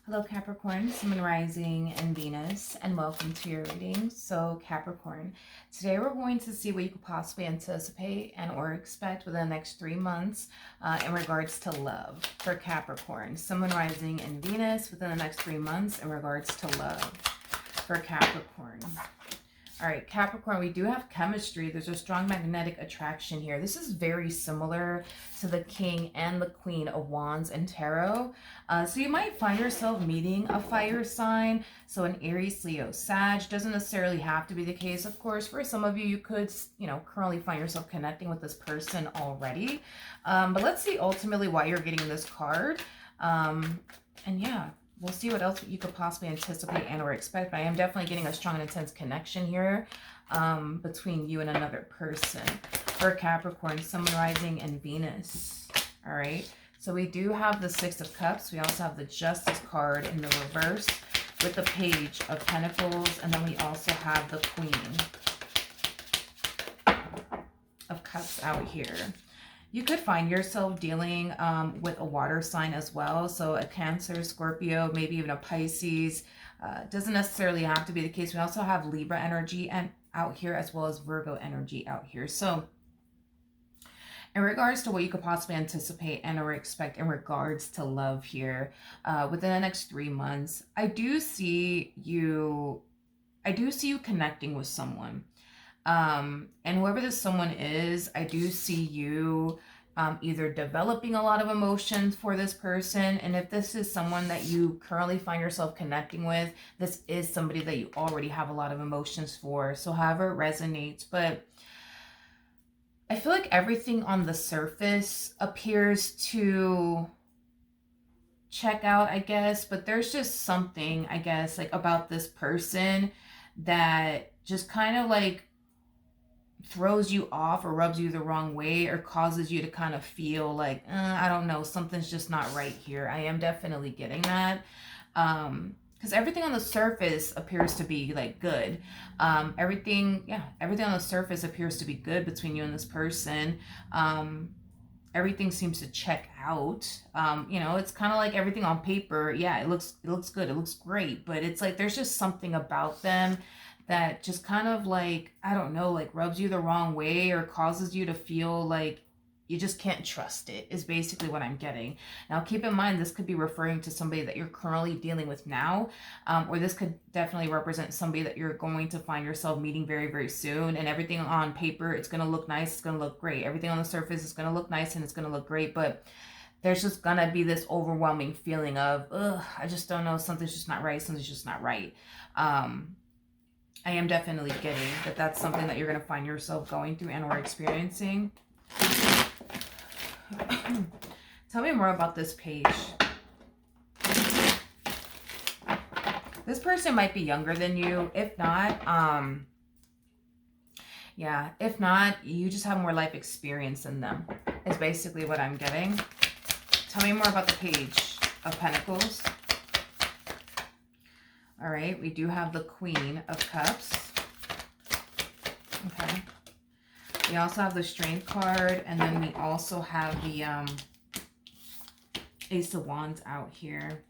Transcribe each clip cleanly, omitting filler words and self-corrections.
Hello Capricorn, Sun, Moon, Rising, and Venus, and welcome to your reading. So Capricorn, today we're going to see what you could possibly anticipate and or expect within the next 3 months in regards to love for Capricorn. Sun, Moon, Rising, and Venus within the next 3 months in regards to love for Capricorn. All right, Capricorn, we do have chemistry. There's a strong magnetic attraction here. This is very similar to the King and the Queen of Wands and Tarot. So you might find yourself meeting a fire sign. So an Aries, Leo, Sag. Doesn't necessarily have to be the case. Of course, for some of you, you could, currently find yourself connecting with this person already. But let's see ultimately why you're getting this card. And yeah. We'll see what else you could possibly anticipate and or expect. But I am definitely getting a strong and intense connection here between you and another person. For Capricorn, Sun, Moon, Rising, and Venus. All right. So we do have the Six of Cups. We also have the Justice card in the reverse with the Page of Pentacles. And then we also have the Queen of Cups out here. You could find yourself dealing with a water sign as well. So a Cancer, Scorpio, maybe even a Pisces. Doesn't necessarily have to be the case. We also have Libra energy and out here as well as Virgo energy out here. So in regards to what you could possibly anticipate and or expect in regards to love here within the next 3 months, I do see you connecting with someone. And whoever this someone is, I do see you either developing a lot of emotions for this person. And if this is someone that you currently find yourself connecting with, this is somebody that you already have a lot of emotions for. So however it resonates, but I feel like everything on the surface appears to check out, I guess, but there's just something, I guess, like about this person that just kind of like throws you off or rubs you the wrong way or causes you to kind of feel like, I don't know, something's just not right here. I am definitely getting that. Because everything on the surface appears to be like good. Everything on the surface appears to be good between you and this person. Everything seems to check out. It's kind of like everything on paper. Yeah, it looks good. It looks great. But it's like there's just something about them that just kind of like, I don't know, like rubs you the wrong way or causes you to feel like you just can't trust it, is basically what I'm getting. Now, keep in mind, this could be referring to somebody that you're currently dealing with now, or this could definitely represent somebody that you're going to find yourself meeting very, very soon. And everything on paper, it's going to look nice. It's going to look great. Everything on the surface is going to look nice and it's going to look great. But there's just going to be this overwhelming feeling of, I just don't know. Something's just not right. Something's just not right. I am definitely getting that that's something that you're going to find yourself going through and or experiencing. Tell me more about this page. This person might be younger than you. If not, if not, you just have more life experience than them, is basically what I'm getting. Tell me more about the Page of Pentacles. All right, we do have the Queen of Cups. Okay. We also have the Strength card, and then we also have the Ace of Wands out here.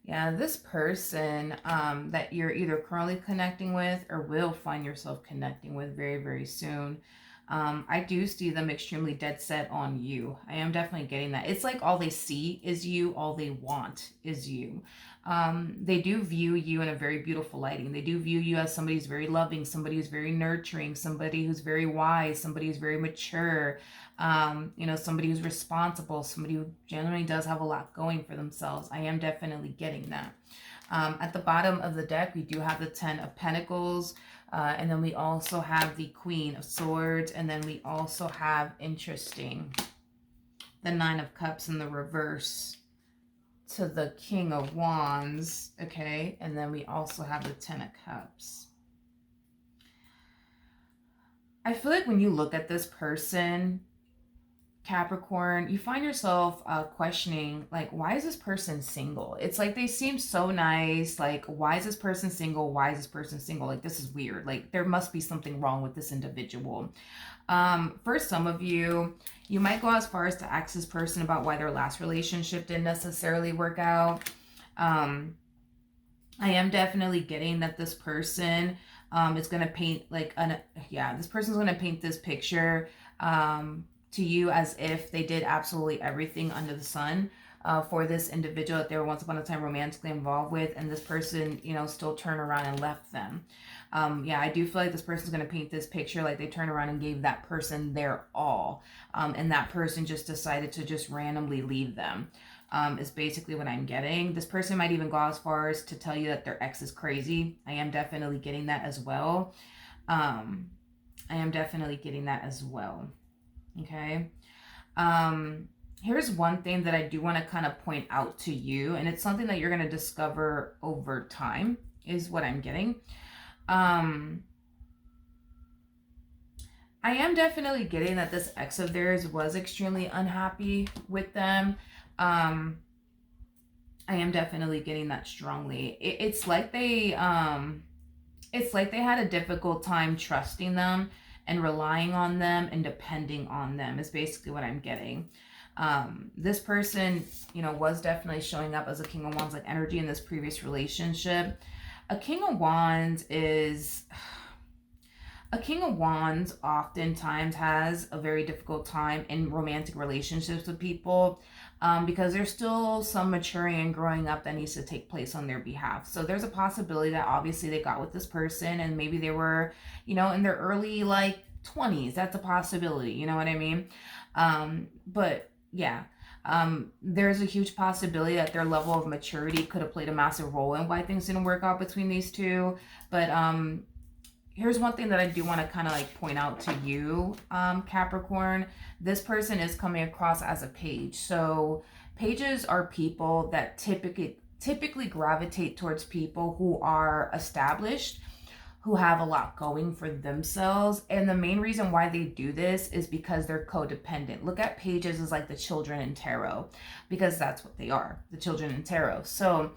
Yeah, this person that you're either currently connecting with or will find yourself connecting with very, very soon. I do see them extremely dead set on you. I am definitely getting that. It's like all they see is you, all they want is you. They do view you in a very beautiful lighting. They do view you as somebody who's very loving, somebody who's very nurturing, somebody who's very wise, somebody who's very mature, somebody who's responsible, somebody who generally does have a lot going for themselves. I am definitely getting that. At the bottom of the deck, we do have the 10 of Pentacles, and then we also have the Queen of Swords, and then we also have, interesting, the 9 of Cups in the reverse to the King of Wands, okay? And then we also have the 10 of Cups. I feel like when you look at this person, Capricorn, you find yourself questioning, like, why is this person single? It's like they seem so nice. Like, why is this person single? Why is this person single? Like, this is weird. Like, there must be something wrong with this individual. For some of you, you might go as far as to ask this person about why their last relationship didn't necessarily work out. I am definitely getting that this person is going to paint like this person's going to paint this picture to you as if they did absolutely everything under the sun for this individual that they were once upon a time romantically involved with, and this person, you know, still turned around and left them. Yeah, I do feel like this person's going to paint this picture like they turned around and gave that person their all, and that person just decided to just randomly leave them. Is basically what I'm getting. This person might even go as far as to tell you that their ex is crazy. I am definitely getting that as well. I am definitely getting that as well. Okay. Here's one thing that I do want to kind of point out to you, and it's something that you're going to discover over time, is what I'm getting. I am definitely getting that this ex of theirs was extremely unhappy with them. I am definitely getting that strongly. It's like they had a difficult time trusting them and relying on them and depending on them, is basically what I'm getting. This person, you know, was definitely showing up as a King of Wands like energy in this previous relationship. A King of Wands oftentimes has a very difficult time in romantic relationships with people, because there's still some maturing and growing up that needs to take place on their behalf. So there's a possibility that obviously they got with this person and maybe they were, you know, in their early like 20s. That's a possibility, you know what I mean? But yeah, there's a huge possibility that their level of maturity could have played a massive role in why things didn't work out between these two. But here's one thing that I do want to kind of like point out to you, Capricorn. This person is coming across as a page. So pages are people that typically gravitate towards people who are established, who have a lot going for themselves. And the main reason why they do this is because they're codependent. Look at pages as like the children in tarot, because that's what they are, the children in tarot. So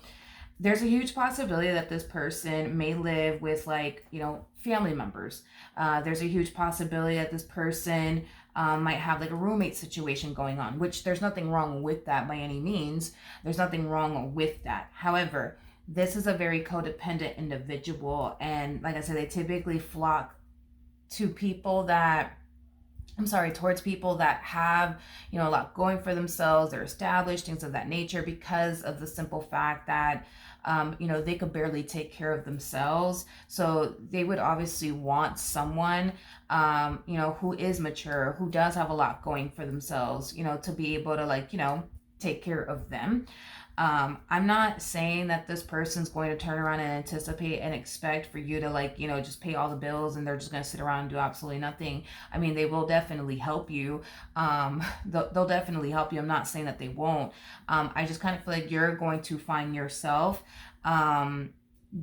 there's a huge possibility that this person may live with like, you know, family members. There's a huge possibility that this person might have like a roommate situation going on, which there's nothing wrong with that by any means. There's nothing wrong with that. However, this is a very codependent individual. And like I said, they typically flock to people that, towards people that have, you know, a lot going for themselves. They're established, things of that nature, because of the simple fact that, you know, they could barely take care of themselves. So they would obviously want someone, you know, who is mature, who does have a lot going for themselves, you know, to be able to like, you know, take care of them. I'm not saying that this person's going to turn around and anticipate and expect for you to like, you know, just pay all the bills and they're just going to sit around and do absolutely nothing. I mean, they will definitely help you. They'll definitely help you. I'm not saying that they won't. I just kind of feel like you're going to find yourself,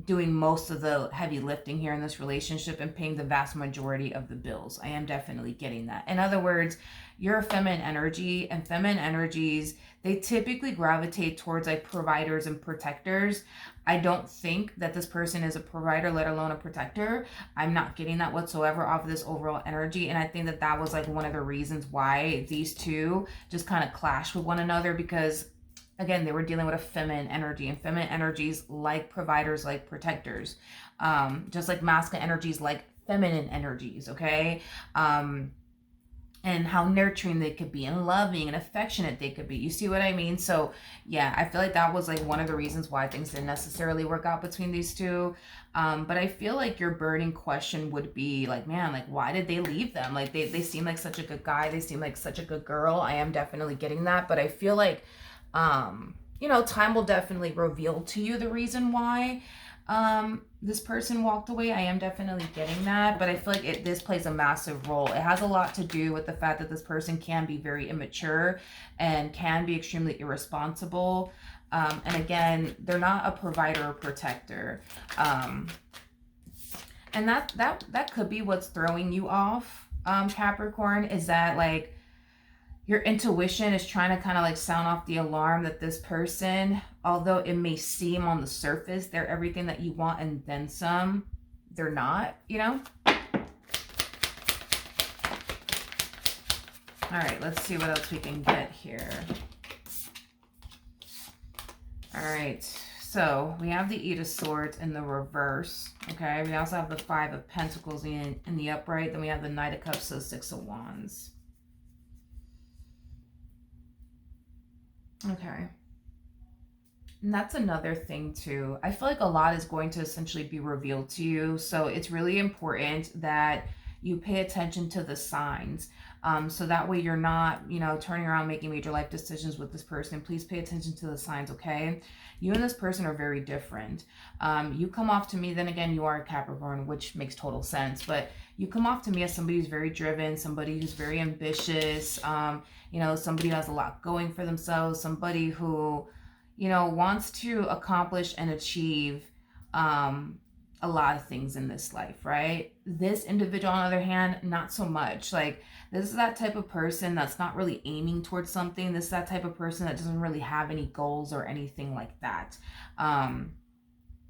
doing most of the heavy lifting here in this relationship and paying the vast majority of the bills. I am definitely getting that. In other words, you're a feminine energy, and feminine energies, they typically gravitate towards like providers and protectors. I don't think that this person is a provider, let alone a protector. I'm not getting that whatsoever off of this overall energy. And I think that that was like one of the reasons why these two just kind of clash with one another, because again, they were dealing with a feminine energy, and feminine energies like providers, like protectors, just like masculine energies like feminine energies, okay? And how nurturing they could be and loving and affectionate they could be. You see what I mean? So yeah, I feel like that was like one of the reasons why things didn't necessarily work out between these two. But I feel like your burning question would be like, man, like why did they leave them? Like they seem like such a good guy. They seem like such a good girl. I am definitely getting that. But I feel like, you know, time will definitely reveal to you the reason why this person walked away. I am definitely getting that, but I feel like this plays a massive role. It has a lot to do with the fact that this person can be very immature and can be extremely irresponsible. And again, they're not a provider or protector. And that could be what's throwing you off, Capricorn, is that like your intuition is trying to kind of like sound off the alarm that this person, although it may seem on the surface they're everything that you want and then some, they're not, you know? All right, let's see what else we can get here. All right. So we have the Eight of Swords in the reverse. Okay. We also have the Five of Pentacles in the upright. Then we have the Knight of Cups, so Six of Wands. Okay. And that's another thing too. I feel like a lot is going to essentially be revealed to you. So it's really important that you pay attention to the signs. So that way you're not, turning around making major life decisions with this person. Please pay attention to the signs, okay? You and this person are very different. You come off to me, then again, you are a Capricorn, which makes total sense. But you come off to me as somebody who's very driven, somebody who's very ambitious, somebody who has a lot going for themselves, somebody who, wants to accomplish and achieve a lot of things in this life, right? This individual, on the other hand, not so much. Like, this is that type of person that's not really aiming towards something. This is that type of person that doesn't really have any goals or anything like that.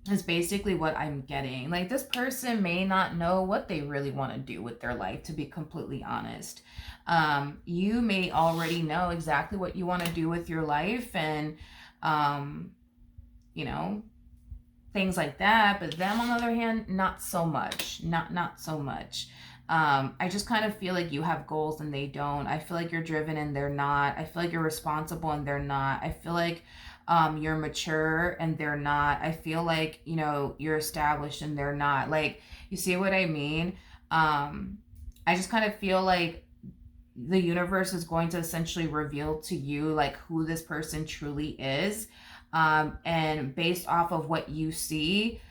Is basically what I'm getting. Like, this person may not know what they really want to do with their life, to be completely honest. You may already know exactly what you want to do with your life, and things like that, but them, on the other hand, not so much. Not so much. I just kind of feel like you have goals and they don't. I feel like you're driven and they're not. I feel like you're responsible and they're not. I feel like you're mature and they're not. I feel like, you're established and they're not. Like, you see what I mean? I just kind of feel like the universe is going to essentially reveal to you like who this person truly is. And based off of what you see,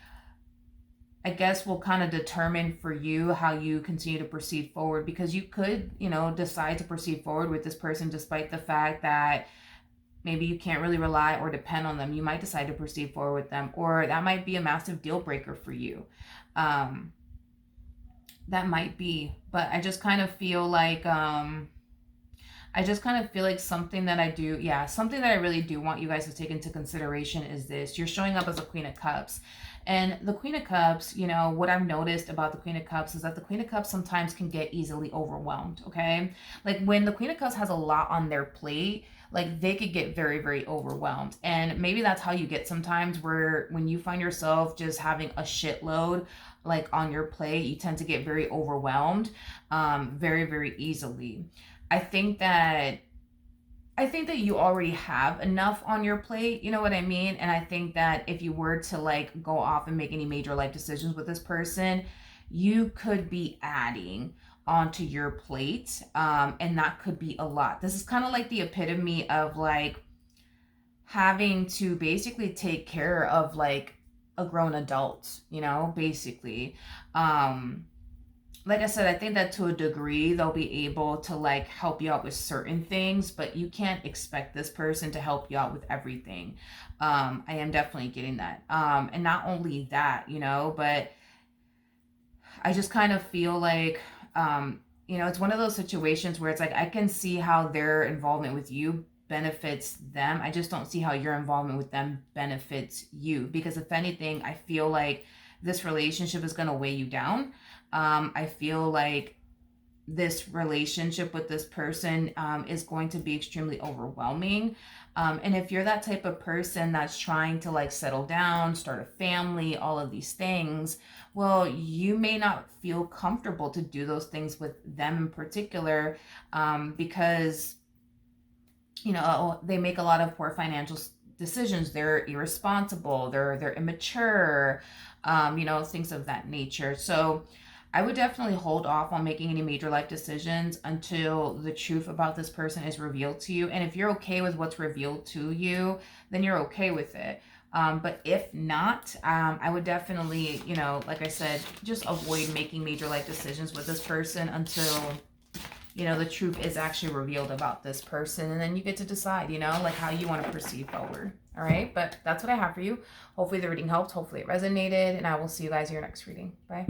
I guess will kind of determine for you how you continue to proceed forward, because you could, decide to proceed forward with this person despite the fact that maybe you can't really rely or depend on them. You might decide to proceed forward with them, or that might be a massive deal breaker for you. That might be, but I just kind of feel like, something that I really do want you guys to take into consideration is this. You're showing up as a Queen of Cups. And the Queen of Cups, what I've noticed about the Queen of Cups is that the Queen of Cups sometimes can get easily overwhelmed, okay? Like, when the Queen of Cups has a lot on their plate, like, they could get very, very overwhelmed. And maybe that's how you get sometimes, where when you find yourself just having a shitload, like, on your plate, you tend to get very overwhelmed, very, very easily. I think that you already have enough on your plate, you know what I mean? And I think that if you were to like go off and make any major life decisions with this person, you could be adding onto your plate. And that could be a lot. This is kind of like the epitome of like having to basically take care of like a grown adult, basically. Like I said, I think that to a degree they'll be able to like help you out with certain things, but you can't expect this person to help you out with everything. I am definitely getting that. And not only that, but I just kind of feel like, it's one of those situations where it's like, I can see how their involvement with you benefits them. I just don't see how your involvement with them benefits you, because if anything, I feel like this relationship is going to weigh you down. I feel like this relationship with this person is going to be extremely overwhelming. And if you're that type of person that's trying to like settle down, start a family, all of these things, well, you may not feel comfortable to do those things with them in particular, because, they make a lot of poor financial decisions. They're irresponsible, they're immature, things of that nature. So I would definitely hold off on making any major life decisions until the truth about this person is revealed to you. And if you're okay with what's revealed to you, then you're okay with it. But if not, I would definitely, like I said, just avoid making major life decisions with this person until, the truth is actually revealed about this person. And then you get to decide, like how you want to proceed forward. All right. But that's what I have for you. Hopefully the reading helped. Hopefully it resonated. And I will see you guys in your next reading. Bye.